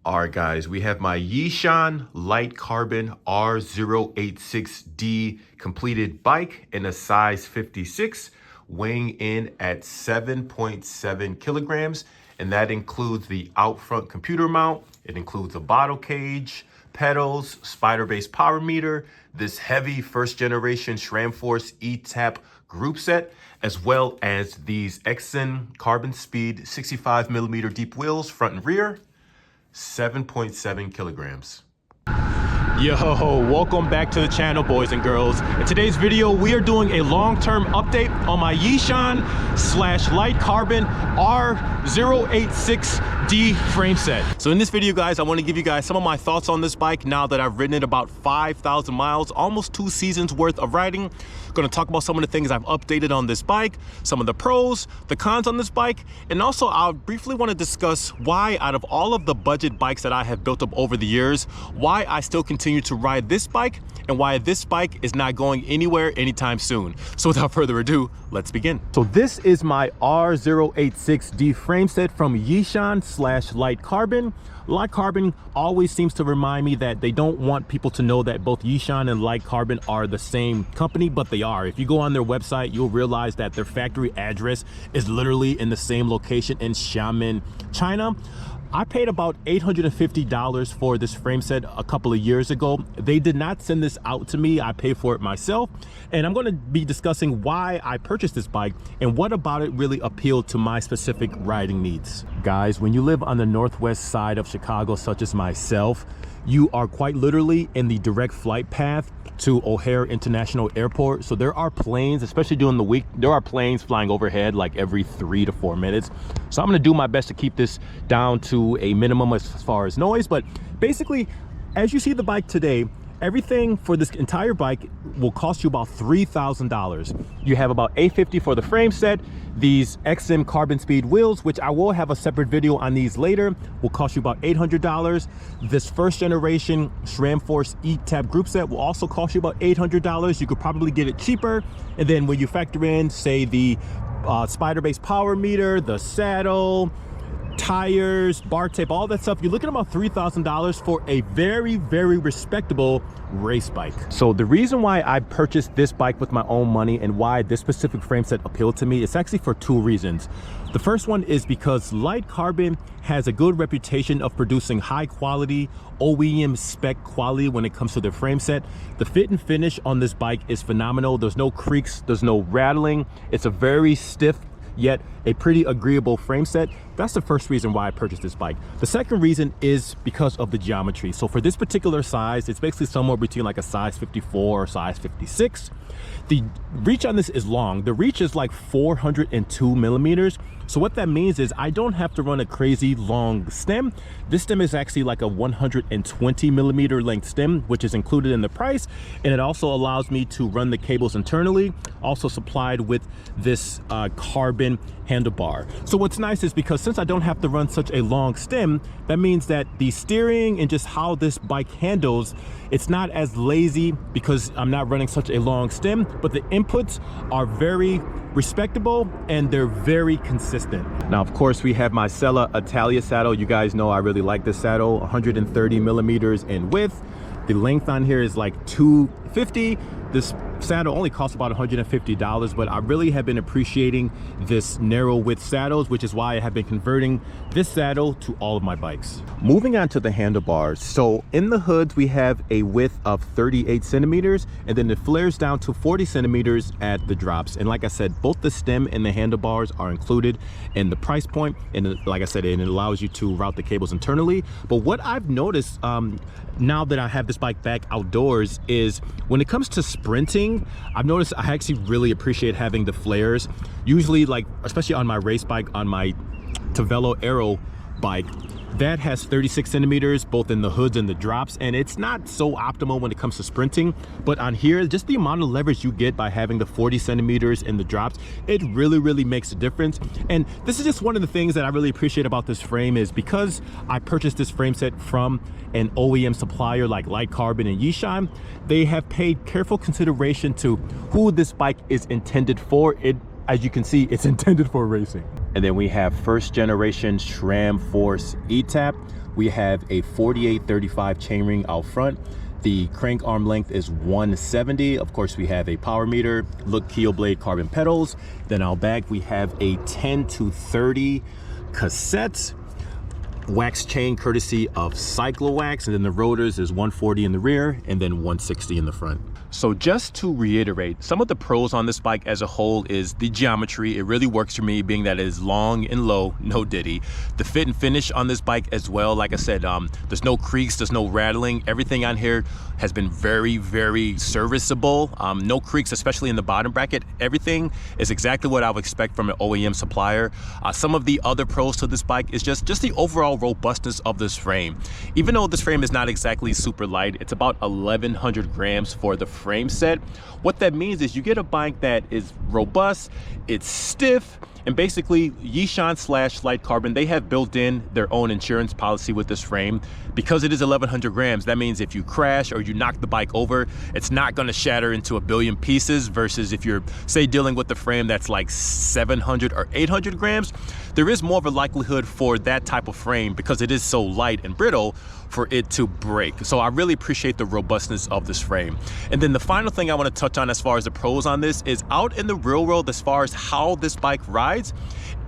All right, guys, we have my Yishun light carbon R086D completed bike in a size 56, weighing in at 7.7 kilograms. And that includes the out front computer mount. It includes a bottle cage, pedals, spider-based power meter, this heavy first generation SRAM Force E-Tap group set, as well as these XN carbon speed 65 millimeter deep wheels front and rear. 7.7 kilograms. Yo, welcome back to the channel, boys and girls. In today's video, we are doing a long-term update on my Yishun / light carbon R086D frame set. So in this video, guys, I want to give you guys some of my thoughts on this bike now that I've ridden it about 5,000 miles, almost 2 seasons worth of riding. Going to talk about some of the things I've updated on this bike, some of the pros, the cons on this bike, and also I'll briefly want to discuss why, out of all of the budget bikes that I have built up over the years, why I still continue to ride this bike and why this bike is not going anywhere anytime soon. So without further ado, let's begin. So this is my R086D frame set from Yishun / light carbon. Light Carbon always seems to remind me that they don't want people to know that both Yishun and Light Carbon are the same company, but they are. If you go on their website, you'll realize that their factory address is literally in the same location in Xiamen, China. I paid about $850 for this frame set a couple of years ago. They did not send this out to me. I paid for it myself. And I'm going to be discussing why I purchased this bike and what about it really appealed to my specific riding needs. Guys, when you live on the northwest side of Chicago, such as myself, you are quite literally in the direct flight path to O'Hare International Airport. So there are planes, especially during the week, there are planes flying overhead like every 3 to 4 minutes. So I'm gonna do my best to keep this down to a minimum as far as noise. But basically, as you see the bike today, everything for this entire bike will cost you about $3,000. You have about $850 for the frame set. These XM carbon speed wheels, which I will have a separate video on these later, will cost you about $800. This first generation SRAM Force E-Tap group set will also cost you about $800. You could probably get it cheaper. And then when you factor in, say, the spider-based power meter, the saddle, tires, bar tape, all that stuff, you're looking at about $3,000 for a very, very respectable race bike. So the reason why I purchased this bike with my own money and why this specific frame set appealed to me is actually for 2 reasons. The first one is because Light Carbon has a good reputation of producing high quality OEM spec quality when it comes to their frame set. The fit and finish on this bike is phenomenal. There's no creaks, there's no rattling. It's a very stiff yet a pretty agreeable frame set. That's the first reason why I purchased this bike. The second reason is because of the geometry. So for this particular size, it's basically somewhere between like a size 54 or size 56. The reach on this is long. The reach is like 402 millimeters. So what that means is I don't have to run a crazy long stem. This stem is actually like a 120 millimeter length stem, which is included in the price. And it also allows me to run the cables internally, also supplied with this carbon handlebar. So what's nice is because since I don't have to run such a long stem, that means that the steering and just how this bike handles, it's not as lazy because I'm not running such a long stem, but the inputs are very respectable and they're very consistent. Now, of course, we have my Sella Italia saddle. You guys know I really like this saddle, 130 millimeters in width. The length on here is like 250. This saddle only costs about $150, but I really have been appreciating this narrow width saddles, which is why I have been converting this saddle to all of my bikes. Moving on to the handlebars. So in the hoods, we have a width of 38 centimeters, and then it flares down to 40 centimeters at the drops. And like I said, both the stem and the handlebars are included in the price point. And like I said, it allows you to route the cables internally. But what I've noticed now that I have this bike back outdoors is when it comes to sprinting, I've noticed I actually really appreciate having the flares. Usually, like especially on my race bike, on my Tavelo Aero bike, that has 36 centimeters both in the hoods and the drops, and it's not so optimal when it comes to sprinting. But on here, just the amount of leverage you get by having the 40 centimeters in the drops, it really makes a difference. And this is just one of the things that I really appreciate about this frame is because I purchased this frame set from an OEM supplier like Light Carbon and Yishun, they have paid careful consideration to who this bike is intended for. As you can see, it's intended for racing. And then we have first generation SRAM Force E-Tap. We have a 48-35 chainring out front. The crank arm length is 170. Of course, we have a power meter, look keel blade carbon pedals. Then out back, we have a 10-30 cassette wax chain courtesy of Cyclowax, and then the rotors is 140 in the rear and then 160 in the front. So just to reiterate, some of the pros on this bike as a whole is the geometry. It really works for me, being that it is long and low, no diddy. The fit and finish on this bike as well, like I said, there's no creaks, there's no rattling. Everything on here has been very, very serviceable. No creaks, especially in the bottom bracket. Everything is exactly what I would expect from an OEM supplier. Some of the other pros to this bike is just the overall robustness of this frame. Even though this frame is not exactly super light, it's about 1,100 grams for the frame set. What that means is you get a bike that is robust, it's stiff, and basically Yishun / Light Carbon, they have built in their own insurance policy with this frame. Because it is 1,100 grams, that means if you crash or you knock the bike over, it's not gonna shatter into a billion pieces, versus if you're, say, dealing with the frame that's like 700 or 800 grams, there is more of a likelihood for that type of frame, because it is so light and brittle, for it to break. So I really appreciate the robustness of this frame. And then the final thing I want to touch on as far as the pros on this is, out in the real world, as far as how this bike rides,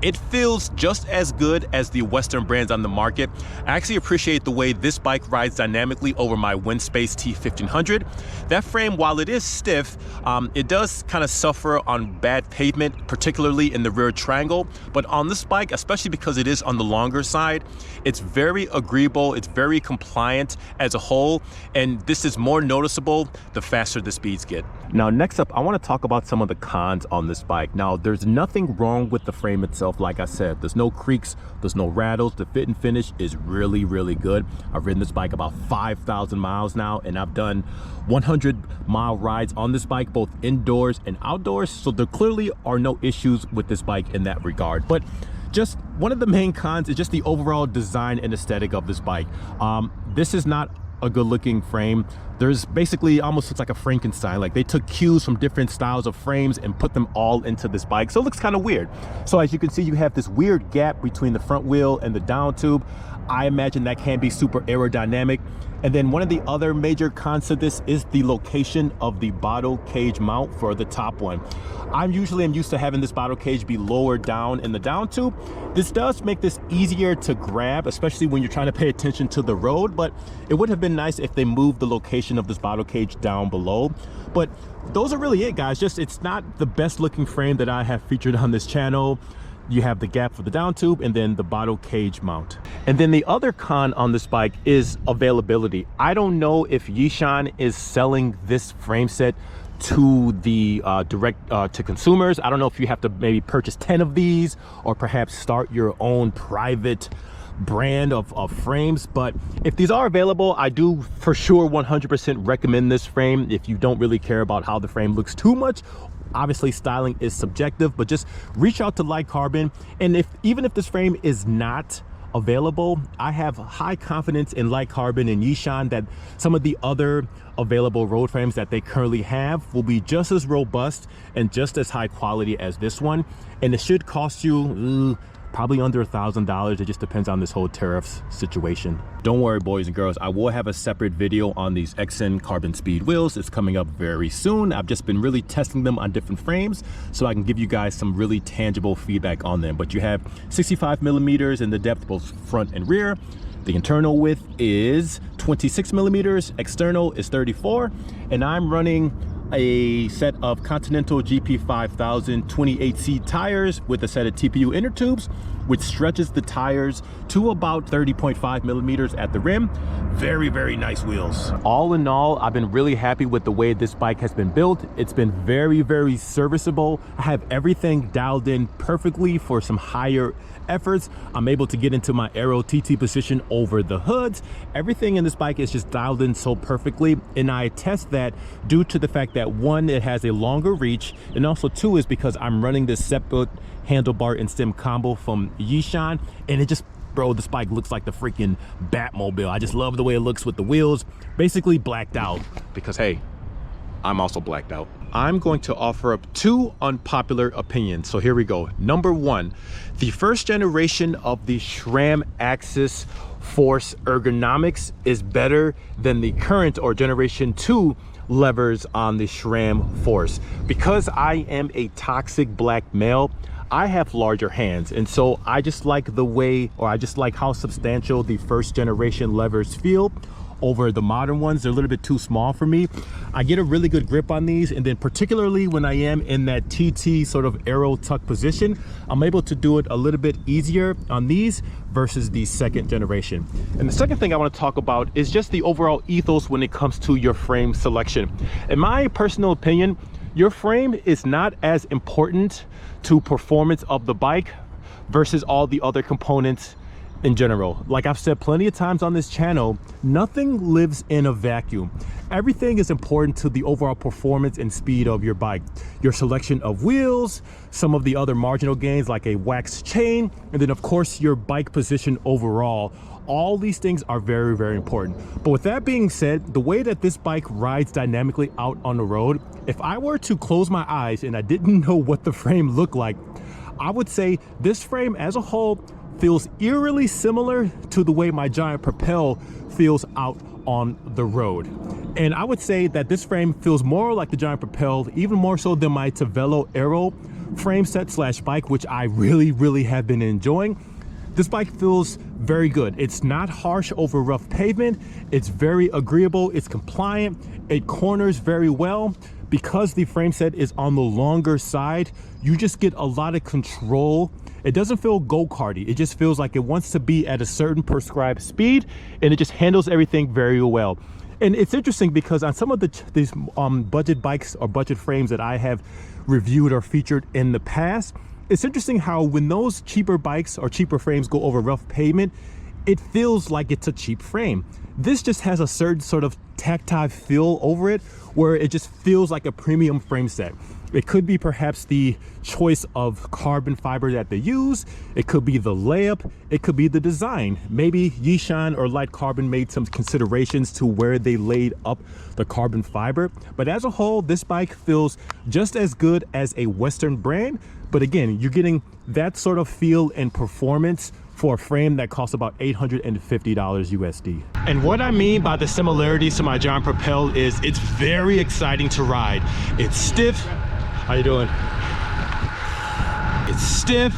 it feels just as good as the Western brands on the market. I actually appreciate the way this bike rides dynamically over my Windspace T1500. That frame, while it is stiff, it does kind of suffer on bad pavement, particularly in the rear triangle. But on this bike, especially because it is on the longer side, it's very agreeable, it's very compliant as a whole, and this is more noticeable the faster the speeds get. Now, next up, I want to talk about some of the cons on this bike. Now, there's nothing wrong with the frame itself. Like I said, there's no creaks, there's no rattles. The fit and finish is really, really good. I've ridden this bike about 5,000 miles now, and I've done 100-mile rides on this bike, both indoors and outdoors. So there clearly are no issues with this bike in that regard. But just one of the main cons is just the overall design and aesthetic of this bike. This is not a good looking frame. There's basically almost looks like a Frankenstein. Like, they took cues from different styles of frames and put them all into this bike. So it looks kind of weird. So as you can see, you have this weird gap between the front wheel and the down tube. I imagine that can be super aerodynamic. And then one of the other major cons to this is the location of the bottle cage mount for the top one. I'm used to having this bottle cage be lower down in the down tube. This does make this easier to grab, especially when you're trying to pay attention to the road, but it would have been nice if they moved the location of this bottle cage down below. But those are really it, guys. Just, it's not the best looking frame that I have featured on this channel. You have the gap for the down tube and then the bottle cage mount. And then the other con on this bike is availability. I don't know if Yishun is selling this frame set to the direct to consumers. I don't know if you have to maybe purchase 10 of these or perhaps start your own private brand of frames. But if these are available, I do for sure 100% recommend this frame if you don't really care about how the frame looks too much. Obviously, styling is subjective, but just reach out to Light Carbon. And even if this frame is not available, I have high confidence in Light Carbon and Yishun that some of the other available road frames that they currently have will be just as robust and just as high quality as this one. And it should cost you probably under $1,000. It just depends on this whole tariffs situation. Don't worry, boys and girls, I will have a separate video on these XN carbon speed wheels. It's coming up very soon. I've just been really testing them on different frames so I can give you guys some really tangible feedback on them. But you have 65 millimeters in the depth, both front and rear. The internal width is 26 millimeters, external is 34, and I'm running a set of Continental GP5000 28C tires with a set of TPU inner tubes, which stretches the tires to about 30.5 millimeters at the rim. Very, very nice wheels. All in all, I've been really happy with the way this bike has been built. It's been very, very serviceable. I have everything dialed in perfectly for some higher efforts. I'm able to get into my Aero TT position over the hoods. Everything in this bike is just dialed in so perfectly, and I test that due to the fact that, one, it has a longer reach, and also two, is because I'm running this separate handlebar and stem combo from Yishun, and it just, bro, this bike looks like the freaking Batmobile. I just love the way it looks with the wheels basically blacked out, because hey, I'm also blacked out. I'm going to offer up 2 unpopular opinions. So here we go. Number 1, the first generation of the SRAM Axis Force ergonomics is better than the current or generation 2 levers on the SRAM Force. Because I am a toxic black male, I have larger hands, and so I just like the way, or I just like how substantial the first generation levers feel over the modern ones. They're a little bit too small for me. I get a really good grip on these, and then particularly when I am in that TT sort of arrow tuck position, I'm able to do it a little bit easier on these versus the second generation. And the second thing I want to talk about is just the overall ethos when it comes to your frame selection. In my personal opinion, your frame is not as important to performance of the bike versus all the other components in general. Like I've said plenty of times on this channel, nothing lives in a vacuum. Everything is important to the overall performance and speed of your bike. Your selection of wheels, some of the other marginal gains like a wax chain, and then of course your bike position overall. All these things are very, very important. But with that being said, the way that this bike rides dynamically out on the road, if I were to close my eyes and I didn't know what the frame looked like, I would say this frame as a whole feels eerily similar to the way my Giant Propel feels out on the road. And I would say that this frame feels more like the Giant Propel, even more so than my Tavello Aero frame set slash bike, which I really have been enjoying. This bike feels very good. It's not harsh over rough pavement. It's very agreeable. It's compliant. It corners very well. Because the frame set is on the longer side, you just get a lot of control. It doesn't feel go-karty. It just feels like it wants to be at a certain prescribed speed, and it just handles everything very well. And it's interesting because on some of these budget bikes or budget frames that I have reviewed or featured in the past, it's interesting how when those cheaper bikes or cheaper frames go over rough pavement, it feels like it's a cheap frame. This just has a certain sort of tactile feel over it where it just feels like a premium frame set. It could be perhaps the choice of carbon fiber that they use. It could be the layup. It could be the design. Maybe Yishun or Light Carbon made some considerations to where they laid up the carbon fiber. But as a whole, this bike feels just as good as a Western brand. But again, you're getting that sort of feel and performance for a frame that costs about $850 USD. And what I mean by the similarities to my Giant Propel is it's very exciting to ride. It's stiff. How you doing? It's stiff.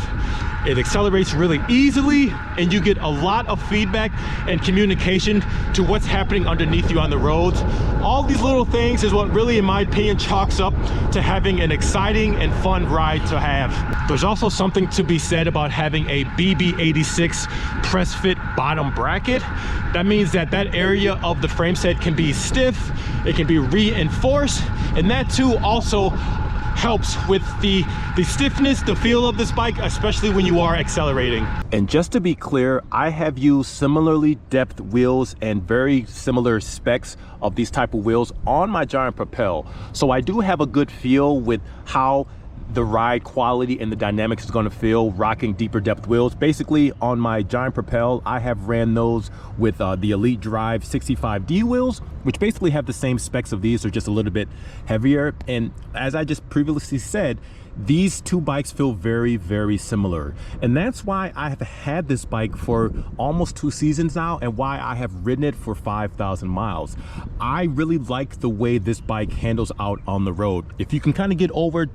It accelerates really easily, and you get a lot of feedback and communication to what's happening underneath you on the roads. All these little things is what really, in my opinion, chalks up to having an exciting and fun ride to have. There's also something to be said about having a BB86 press fit bottom bracket. That means that that area of the frame set can be stiff, it can be reinforced, and that too also helps with the stiffness, the feel of this bike, especially when you are accelerating. And just to be clear, I have used similarly depth wheels and very similar specs of these type of wheels on my Giant Propel. So I do have a good feel with how the ride quality and the dynamics is going to feel rocking deeper depth wheels. Basically on my Giant Propel, I have ran those with the Elite Drive 65D wheels, which basically have the same specs of these. They're just a little bit heavier. And as I just previously said, these two bikes feel very similar. And that's why I have had this bike for almost 2 seasons now, and why I have ridden it for 5,000 miles. I really like the way this bike handles out on the road. If you can kind of get over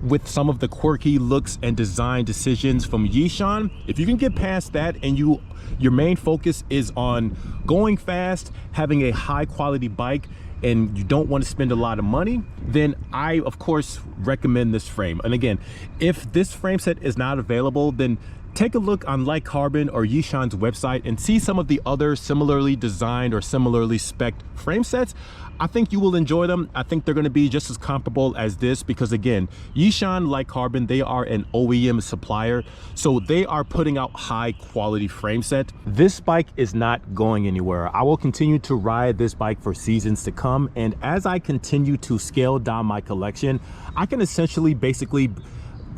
with some of the quirky looks and design decisions from Yishun, if you can get past that and your main focus is on going fast, having a high quality bike, and you don't want to spend a lot of money, then I of course recommend this frame. And again, if this frame set is not available, then take a look on Light Carbon or Yishun's website and see some of the other similarly designed or similarly spec'd frame sets. I think you will enjoy them. I think they're going to be just as comparable as this, because again, Yishun, Light Carbon, they are an OEM supplier, so they are putting out high quality frame set. This bike is not going anywhere. I will continue to ride this bike for seasons to come, and as I continue to scale down my collection, I can essentially basically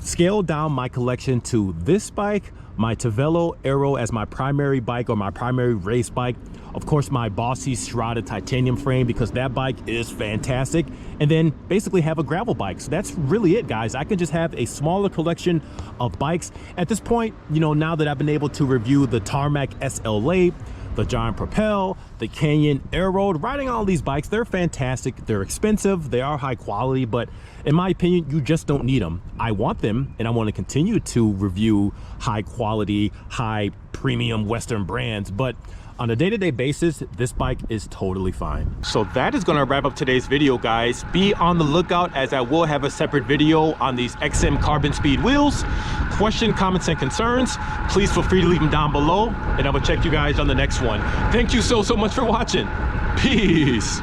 scaled down my collection to this bike, my Tavelo Aero as my primary bike or my primary race bike. Of course, my Bossy Strada titanium frame, because that bike is fantastic. And then basically have a gravel bike. So that's really it, guys. I can just have a smaller collection of bikes. At this point, you know, now that I've been able to review the Tarmac SLA, the Giant Propel, the Canyon Aero, riding all these bikes, they're fantastic. They're expensive, they are high quality, but in my opinion, you just don't need them. I want them, and I want to continue to review high quality, high premium Western brands, but on a day-to-day basis, this bike is totally fine. So that is gonna wrap up today's video, guys. Be on the lookout, as I will have a separate video on these XM Carbon Speed wheels. Question, comments, and concerns, please feel free to leave them down below, and I will check you guys on the next one. Thank you so much for watching. Peace.